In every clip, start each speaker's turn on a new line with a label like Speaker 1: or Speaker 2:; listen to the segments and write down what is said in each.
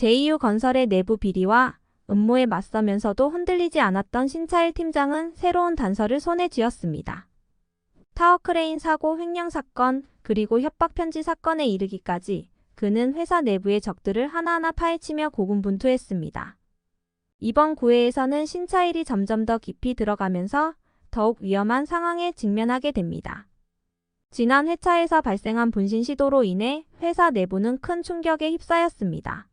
Speaker 1: 제2유건설의 내부 비리와 음모에 맞서면서도 흔들리지 않았던 신차일 팀장은 새로운 단서를 손에 쥐었습니다. 타워크레인 사고 횡령 사건, 그리고 협박 편지 사건에 이르기까지 그는 회사 내부의 적들을 하나하나 파헤치며 고군분투했습니다. 이번 구회에서는 신차일이 점점 더 깊이 들어가면서 더욱 위험한 상황에 직면하게 됩니다. 지난 회차에서 발생한 분신 시도로 인해 회사 내부는 큰 충격에 휩싸였습니다.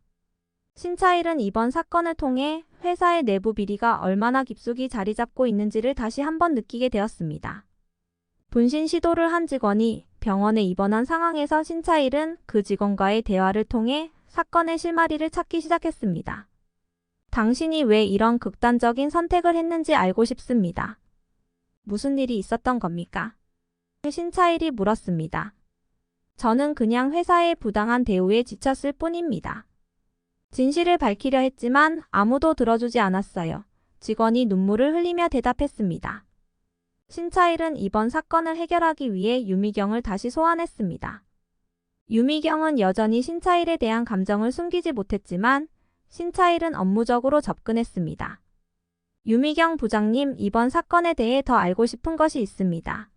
Speaker 1: 신차일은 이번 사건을 통해 회사의 내부 비리가 얼마나 깊숙이 자리 잡고 있는지를 다시 한번 느끼게 되었습니다. 분신 시도를 한 직원이 병원에 입원한 상황에서 신차일은 그 직원과의 대화를 통해 사건의 실마리를 찾기 시작했습니다. 당신이 왜 이런 극단적인 선택을 했는지 알고 싶습니다. 무슨 일이 있었던 겁니까? 신차일이 물었습니다. 저는 그냥 회사의 부당한 대우에 지쳤을 뿐입니다. 진실을 밝히려 했지만 아무도 들어주지 않았어요. 직원이 눈물을 흘리며 대답했습니다. 신차일은 이번 사건을 해결하기 위해 유미경을 다시 소환했습니다. 유미경은 여전히 신차일에 대한 감정을 숨기지 못했지만 신차일은 업무적으로 접근했습니다. 유미경 부장님, 이번 사건에 대해 더 알고 싶은 것이 있습니다.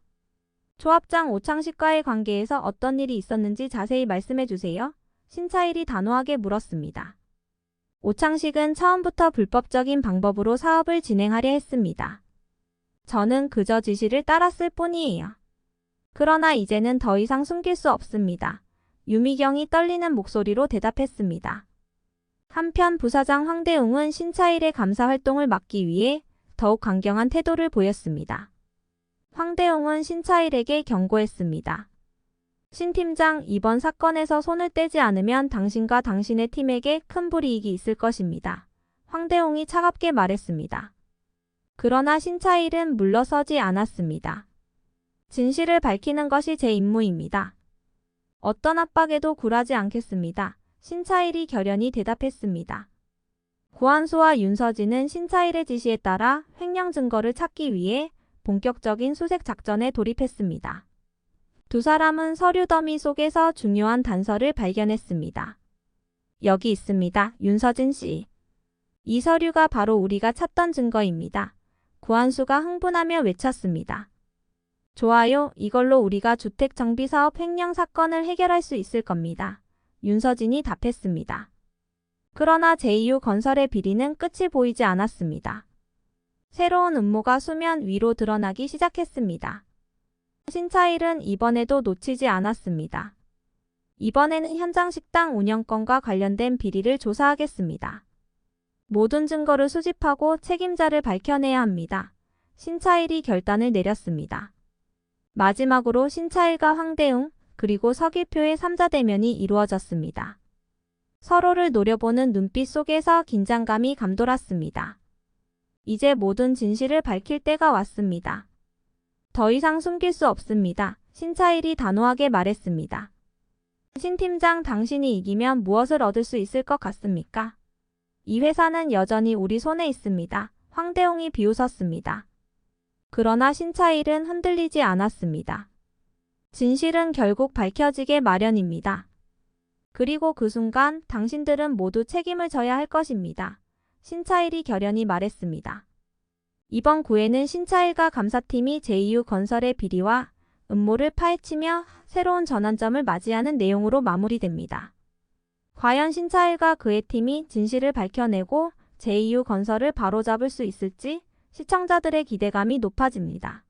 Speaker 1: 조합장 오창식과의 관계에서 어떤 일이 있었는지 자세히 말씀해 주세요. 신차일이 단호하게 물었습니다. 오창식은 처음부터 불법적인 방법으로 사업을 진행하려 했습니다. 저는 그저 지시를 따랐을 뿐이에요. 그러나 이제는 더 이상 숨길 수 없습니다. 유미경이 떨리는 목소리로 대답했습니다. 한편 부사장 황대웅은 신차일의 감사 활동을 막기 위해 더욱 강경한 태도를 보였습니다. 황대웅은 신차일에게 경고했습니다. 신 팀장, 이번 사건에서 손을 떼지 않으면 당신과 당신의 팀에게 큰 불이익이 있을 것입니다. 황대웅이 차갑게 말했습니다. 그러나 신차일은 물러서지 않았습니다. 진실을 밝히는 것이 제 임무입니다. 어떤 압박에도 굴하지 않겠습니다. 신차일이 결연히 대답했습니다. 고한수와 윤서진은 신차일의 지시에 따라 횡령 증거를 찾기 위해 본격적인 수색 작전에 돌입했습니다. 두 사람은 서류 더미 속에서 중요한 단서를 발견했습니다. 여기 있습니다. 윤서진 씨. 이 서류가 바로 우리가 찾던 증거입니다. 고한수가 흥분하며 외쳤습니다. 좋아요. 이걸로 우리가 주택정비사업 횡령 사건을 해결할 수 있을 겁니다. 윤서진이 답했습니다. 그러나 제2유건설의 비리는 끝이 보이지 않았습니다. 새로운 음모가 수면 위로 드러나기 시작했습니다. 신차일은 이번에도 놓치지 않았습니다. 이번에는 현장 식당 운영권과 관련된 비리를 조사하겠습니다. 모든 증거를 수집하고 책임자를 밝혀내야 합니다. 신차일이 결단을 내렸습니다. 마지막으로 신차일과 황대웅, 그리고 서귀표의 3자 대면이 이루어졌습니다. 서로를 노려보는 눈빛 속에서 긴장감이 감돌았습니다. 이제 모든 진실을 밝힐 때가 왔습니다. 더 이상 숨길 수 없습니다. 신차일이 단호하게 말했습니다. 신 팀장, 당신이 이기면 무엇을 얻을 수 있을 것 같습니까? 이 회사는 여전히 우리 손에 있습니다. 황대웅이 비웃었습니다. 그러나 신차일은 흔들리지 않았습니다. 진실은 결국 밝혀지게 마련입니다. 그리고 그 순간 당신들은 모두 책임을 져야 할 것입니다. 신차일이 결연히 말했습니다. 이번 구회는 신차일과 감사팀이 제2유건설의 비리와 음모를 파헤치며 새로운 전환점을 맞이하는 내용으로 마무리됩니다. 과연 신차일과 그의 팀이 진실을 밝혀내고 제2유건설을 바로잡을 수 있을지 시청자들의 기대감이 높아집니다.